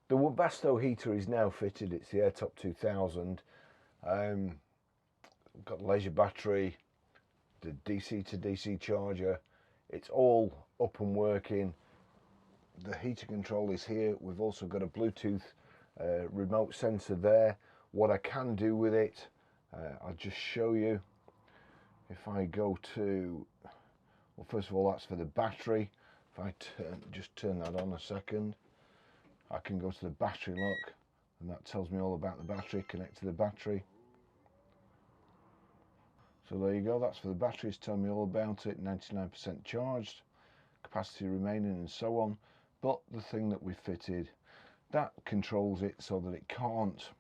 The Webasto heater is now fitted. It's the AirTop 2000. Got the leisure battery, the DC to DC charger. It's all up and working. The heater control is here. We've also got a Bluetooth remote sensor there. What I can do with it, I'll just show you. If I go to, well, first of all, that's for the battery. If I just turn that on a second, I can go to the battery lock, and that tells me all about the battery. Connect to the battery. So there you go, that's for the battery. It's telling me all about it. 99% charged, capacity remaining, and so on. But the thing that we fitted, that controls it so that it can't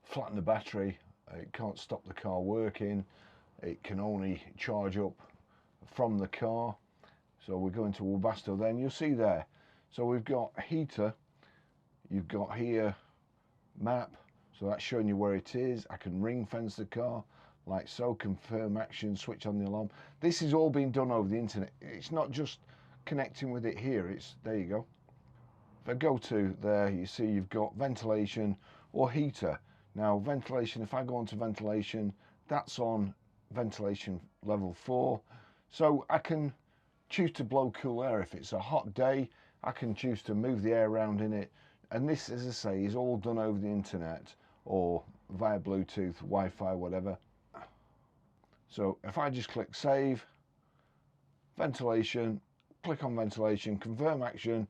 flatten the battery, it can't stop the car working, it can only charge up from the car. So we're going to Webasto then, you'll see there. So we've got heater, you've got here map, so that's showing you where it is. I can ring fence the car like so, confirm action, switch on the alarm. This is all being done over the internet. It's not just connecting with it here, it's, there you go. If I go to there, you see you've got ventilation or heater. Now ventilation, if I go on to ventilation, that's on ventilation level 4. So I can choose to blow cool air. If it's a hot day, I can choose to move the air around in it. And this, as I say, is all done over the internet or via Bluetooth, Wi-Fi, whatever. So if I just click save, ventilation, click on ventilation, confirm action,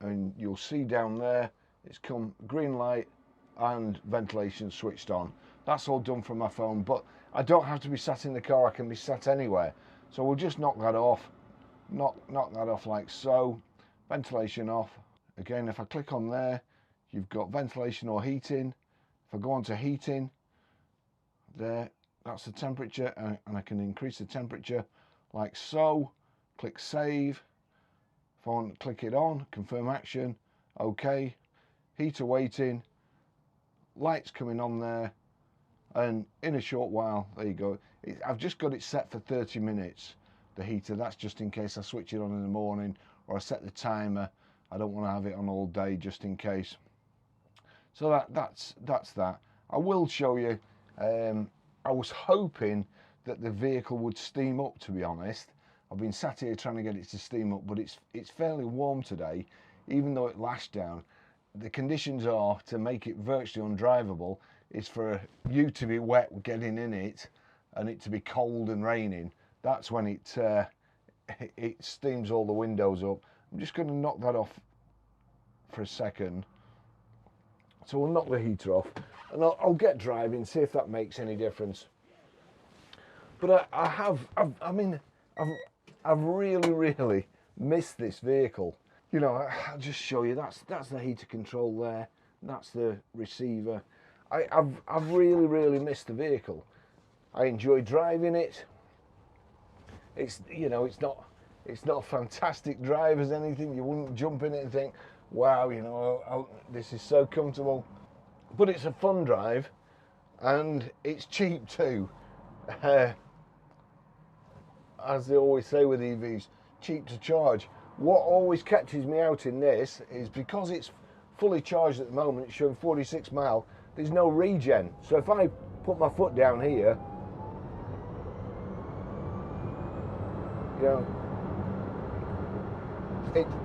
and you'll see down there, it's come green light and ventilation switched on. That's all done from my phone, but I don't have to be sat in the car, I can be sat anywhere. So we'll just knock that off, knock that off like so, ventilation off. Again, if I click on there, you've got ventilation or heating. If I go on to heating, there, that's the temperature, and I can increase the temperature like so. Click save. If I want to click it on, confirm action, okay. Heater waiting, lights coming on there, and in a short while, there you go. I've just got it set for 30 minutes, the heater. That's just in case I switch it on in the morning, or I set the timer. I don't want to have it on all day just in case. So that's that. I will show you, I was hoping that the vehicle would steam up, to be honest. I've been sat here trying to get it to steam up, but it's fairly warm today, even though it lashed down. The conditions are to make it virtually undrivable is for you to be wet getting in it and it to be cold and raining. That's when it steams all the windows up. I'm just going to knock that off for a second. So we'll knock the heater off and I'll get driving, see if that makes any difference. But I've really missed this vehicle. You know, I'll just show you, that's the heater control there, that's the receiver. I've really missed the vehicle. I enjoy driving it. It's, you know, it's not a fantastic drive as anything. You wouldn't jump in it and think, wow, you know, this is so comfortable. But it's a fun drive, and it's cheap too. As they always say with EVs, cheap to charge. What always catches me out in this is because it's fully charged at the moment, it's showing 46 mile, there's no regen. So if I put my foot down here, you know,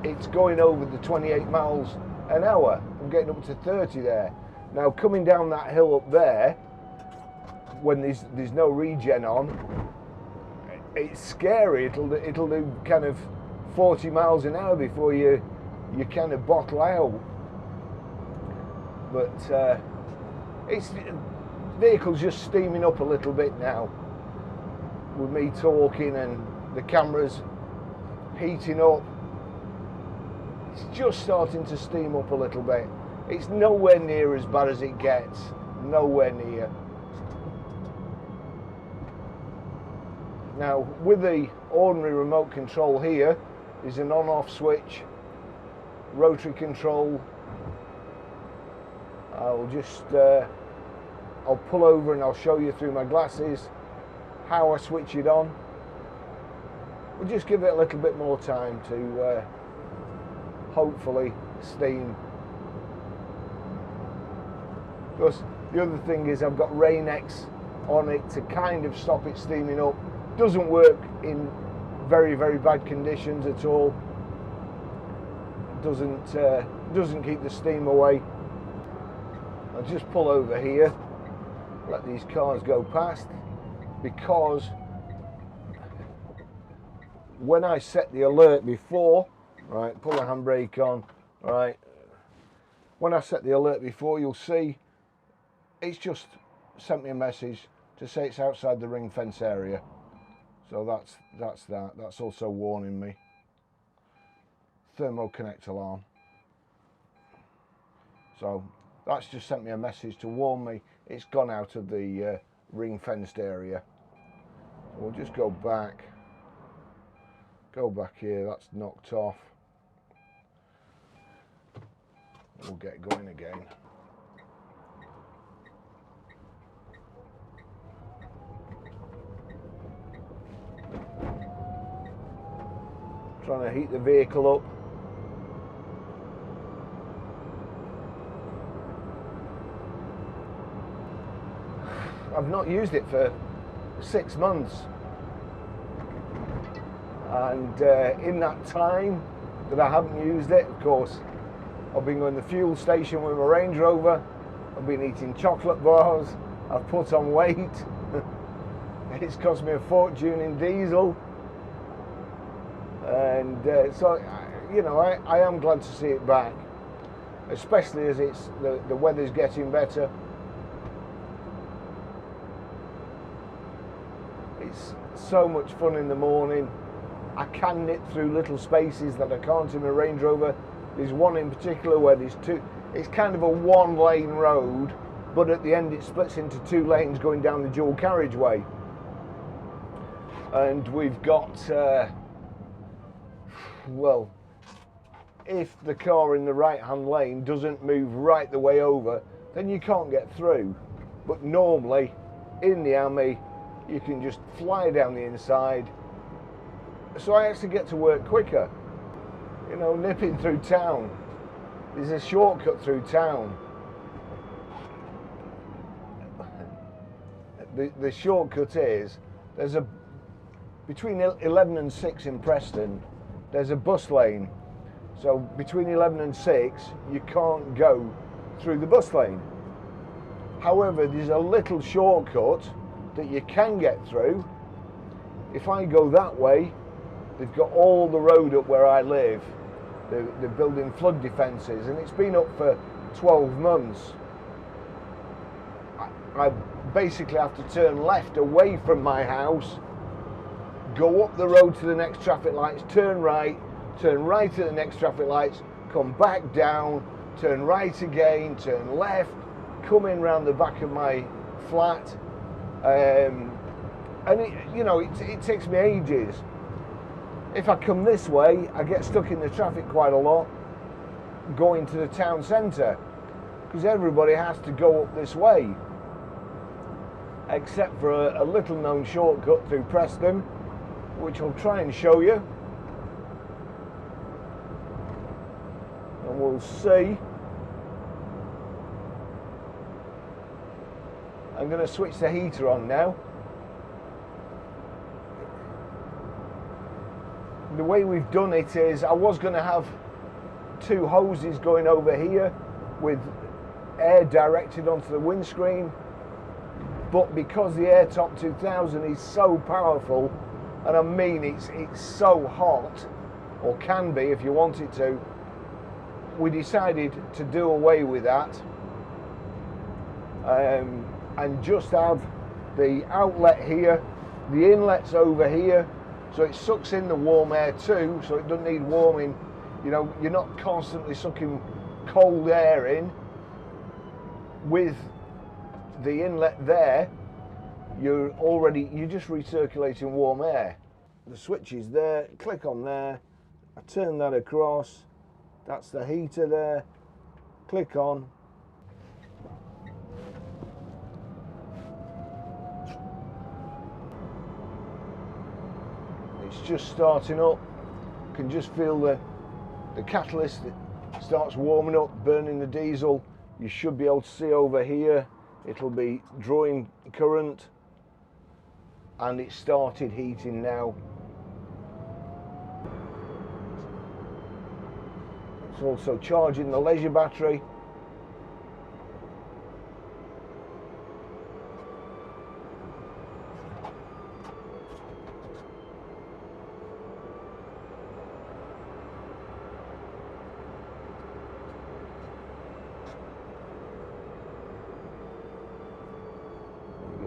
it's going over the 28 miles an hour. I'm getting up to 30 there. Now coming down that hill up there, when there's no regen on, it's scary. It'll do kind of 40 miles an hour before you kind of bottle out. But vehicle's just steaming up a little bit now with me talking and the camera's heating up. It's just starting to steam up a little bit. It's nowhere near as bad as it gets, nowhere near. Now with the ordinary remote control here, there's an on-off switch, rotary control. I'll pull over and I'll show you through my glasses how I switch it on. We'll just give it a little bit more time to hopefully steam. Plus, the other thing is I've got Rain-X on it to kind of stop it steaming up. Doesn't work in very, very bad conditions at all. Doesn't keep the steam away. I'll just pull over here, let these cars go past, because when I set the alert before, right, pull the handbrake on, right, when I set the alert before, you'll see it's just sent me a message to say it's outside the ring fence area. So that's also warning me. Thermo connect alarm. So that's just sent me a message to warn me it's gone out of the ring fenced area. So we'll just go back here. That's knocked off. We'll get going again. Trying to heat the vehicle up. I've not used it for 6 months, and in that time that I haven't used it, of course, I've been going to the fuel station with my Range Rover, I've been eating chocolate bars, I've put on weight, it's cost me a fortune in diesel, and so, you know, I am glad to see it back, especially as it's the weather's getting better. It's so much fun in the morning. I can nip through little spaces that I can't in my Range Rover. There's one in particular where there's two. It's kind of a one-lane road, but at the end it splits into 2 lanes going down the dual carriageway. And we've got, well, if the car in the right-hand lane doesn't move right the way over, then you can't get through. But normally, in the Ami, you can just fly down the inside. So I actually get to work quicker. You know, nipping through town. There's a shortcut through town. The shortcut is, between 11 and 6 in Preston, there's a bus lane. So between 11 and 6, you can't go through the bus lane. However, there's a little shortcut that you can get through. If I go that way, they've got all the road up where I live. They're building flood defences, and it's been up for 12 months. I basically have to turn left away from my house, go up the road to the next traffic lights, turn right at the next traffic lights, come back down, turn right again, turn left, come in round the back of my flat. And it takes me ages. If I come this way, I get stuck in the traffic quite a lot going to the town centre, because everybody has to go up this way, except for a little known shortcut through Preston, which I'll try and show you, and we'll see. I'm going to switch the heater on now. The way we've done it is, I was going to have 2 hoses going over here with air directed onto the windscreen, but because the AirTop 2000 is so powerful, and I mean it's so hot, or can be if you want it to, we decided to do away with that and just have the outlet here, the inlet's over here, so it sucks in the warm air too, so it doesn't need warming. You know, you're not constantly sucking cold air in. With the inlet there, you're just recirculating warm air. The switch is there, click on there, I turn that across, that's the heater there, click on. It's just starting up. You can just feel the catalyst starts warming up, burning the diesel, you should be able to see over here, it'll be drawing current, and it started heating now. It's also charging the leisure battery.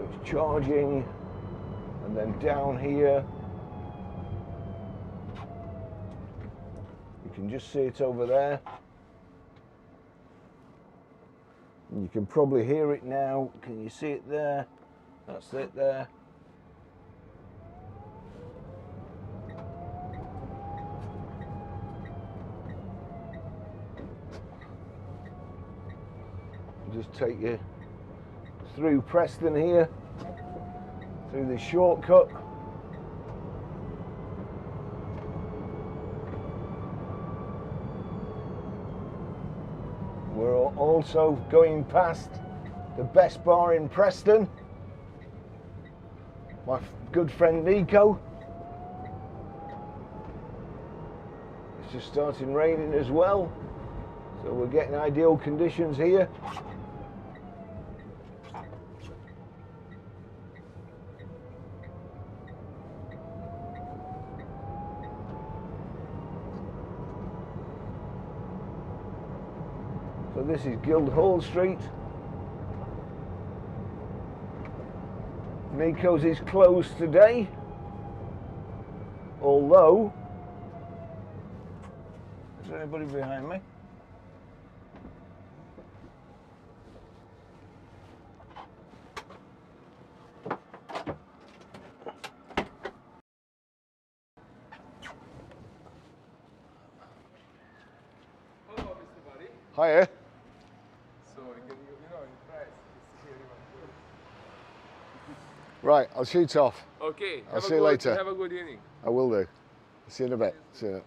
It's charging, and then down here you can just see it over there, and you can probably hear it now. Can you see it there? That's it there. Just take you through Preston here, through this shortcut. We're also going past the best bar in Preston. My good friend Nico. It's just starting raining as well, so we're getting ideal conditions here. So this is Guildhall Street. Nico's is closed today, although, is there anybody behind me? Hello, Mr. Barrie. Hiya. So, in price, it's here even Right, I'll shoot off. good. Okay. I'll see you later. Have a good evening. I will do. See you in a bit. See you.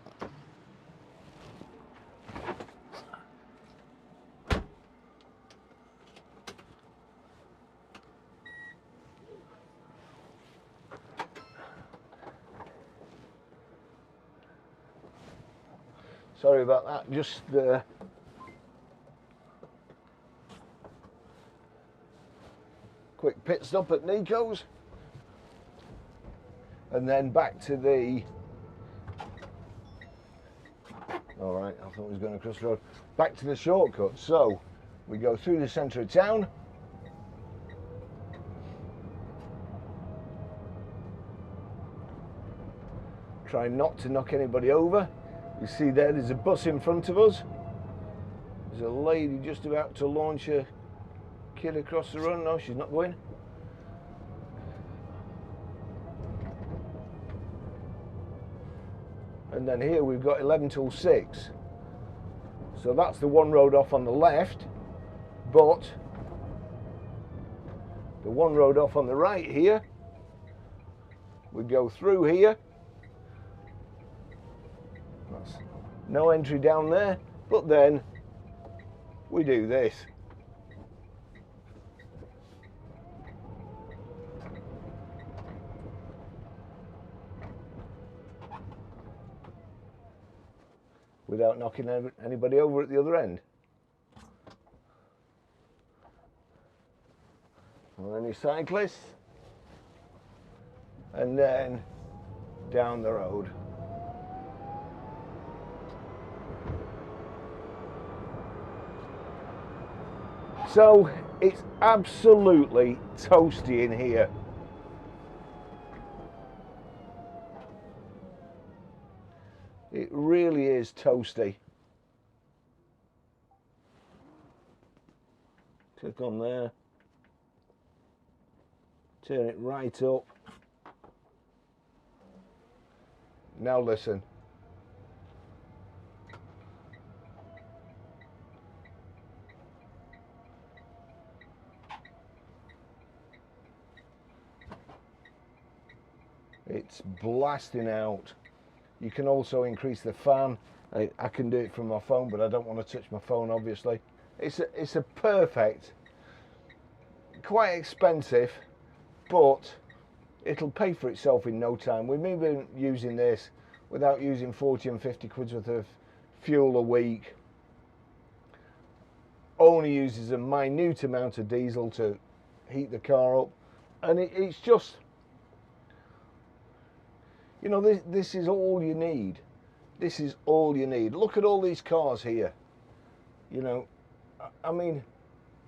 Sorry about that, just quick pit stop at Nico's, and then back to the, all right, I thought we was going across the road, back to the shortcut. So we go through the centre of town, try not to knock anybody over. You see there's a bus in front of us. There's a lady just about to launch a kid across the road. No, she's not going. And then here we've got 11 till 6. So that's the one road off on the left, but the one road off on the right here, we go through here. That's no entry down there, but then we do this. Without knocking anybody over at the other end. Or any cyclists. And then down the road. So it's absolutely toasty in here. It really is toasty. Click on there. Turn it right up. Now listen. It's blasting out. You can also increase the fan I can do it from my phone, but I don't want to touch my phone, obviously. It's a perfect, quite expensive, but it'll pay for itself in no time. We've been using this without using 40 and 50 quid's worth of fuel a week. Only uses a minute amount of diesel to heat the car up, and it's just, you know, this is all you need. This is all you need. Look at all these cars here. You know, I mean,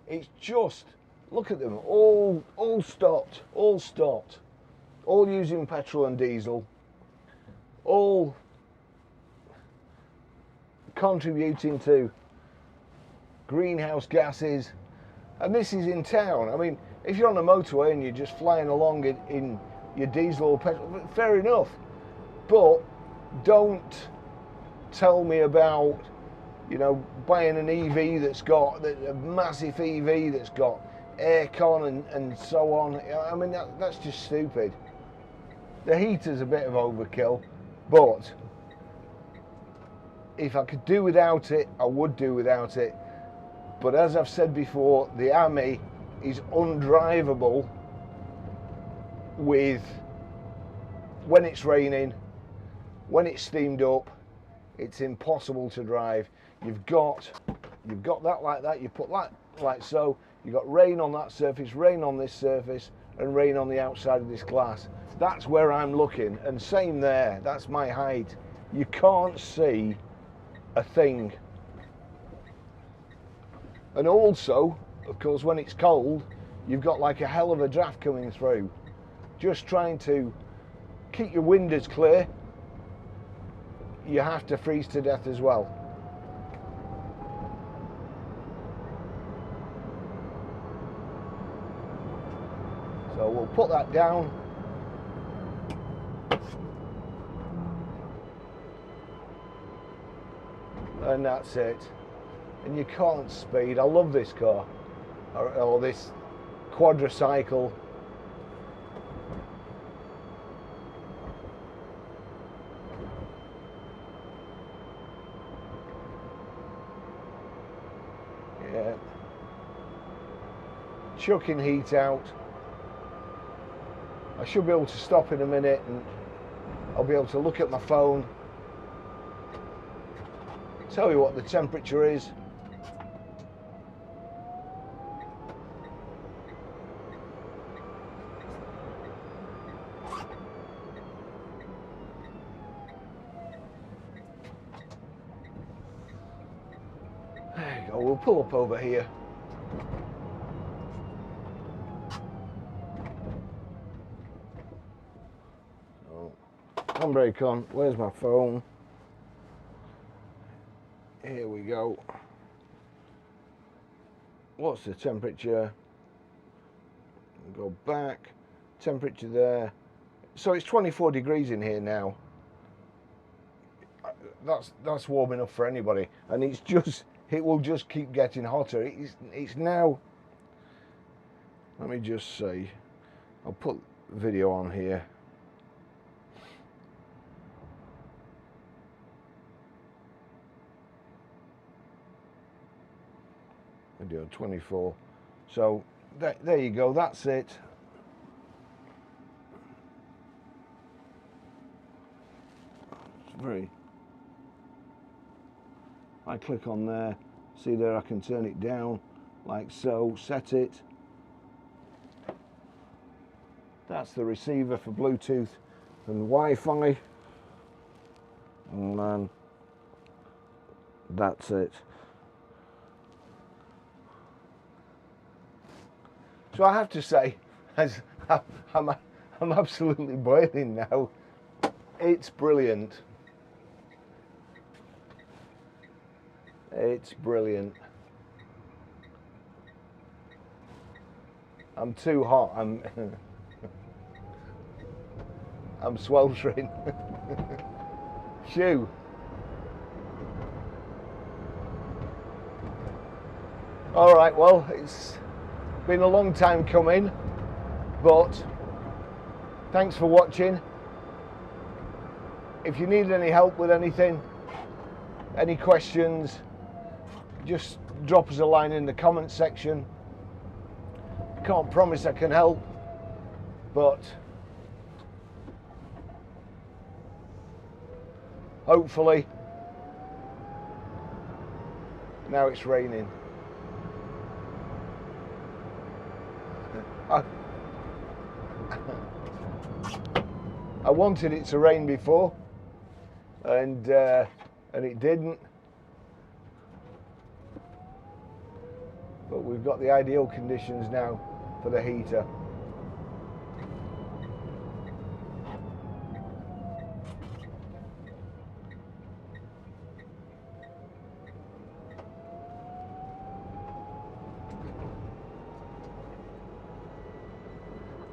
it's just, look at them, all stopped, all using petrol and diesel, all contributing to greenhouse gases, and this is in town. I mean, if you're on a motorway and you're just flying along in your diesel or petrol, fair enough, but don't tell me about, you know, buying an EV that's got a massive EV that's got aircon and so on. I mean, that's just stupid. The heater's a bit of overkill, but if I could do without it, I would do without it. But as I've said before, the Ami is undrivable when it's raining, when it's steamed up. It's impossible to drive. You've got that like that. You put that like so. You've got rain on that surface, rain on this surface, and rain on the outside of this glass. That's where I'm looking, and same there. That's my height. You can't see a thing. And also, of course, when it's cold, you've got like a hell of a draft coming through. Just trying to keep your windows clear, you have to freeze to death as well. So we'll put that down. And that's it. And you can't speed. I love this car, or this quadricycle. Yeah. Chucking heat out. I should be able to stop in a minute and I'll be able to look at my phone, tell you what the temperature is. There you go, we'll pull up over here. Handbrake on. Where's my phone? Here we go. What's the temperature? Go back. Temperature there. So it's 24 degrees in here now. That's warm enough for anybody, and it will just keep getting hotter. It's now. Let me just see. I'll put video on here. Video 24. So there you go. That's it. It's very. I click on there. See there, I can turn it down like so. Set it. That's the receiver for Bluetooth and Wi-Fi. And then that's it. So I have to say, as I'm absolutely boiling now. It's brilliant. It's brilliant. I'm too hot. I'm sweltering. Shoo. All right, well, it's been a long time coming, but thanks for watching. If you need any help with anything, Any questions, just drop us a line in the comment section. Can't promise I can help, but hopefully. Now it's raining. I wanted it to rain before, and it didn't. But we've got the ideal conditions now for the heater.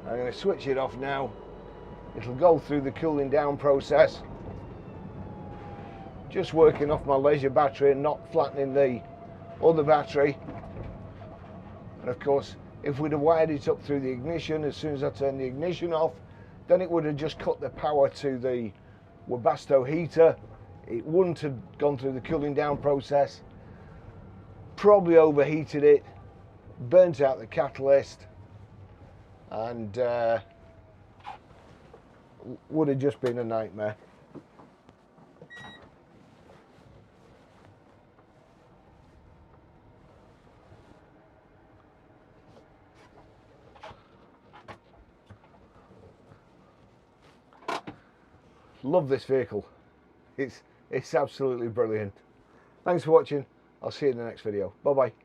I'm going to switch it off now. It'll go through the cooling down process. Just working off my leisure battery and not flattening the other battery. And of course, if we'd have wired it up through the ignition, as soon as I turned the ignition off, then it would have just cut the power to the Webasto heater. It wouldn't have gone through the cooling down process. Probably overheated it, burnt out the catalyst, and would have just been a nightmare. Love this vehicle. It's absolutely brilliant. Thanks for watching. I'll see you in the next video. Bye bye.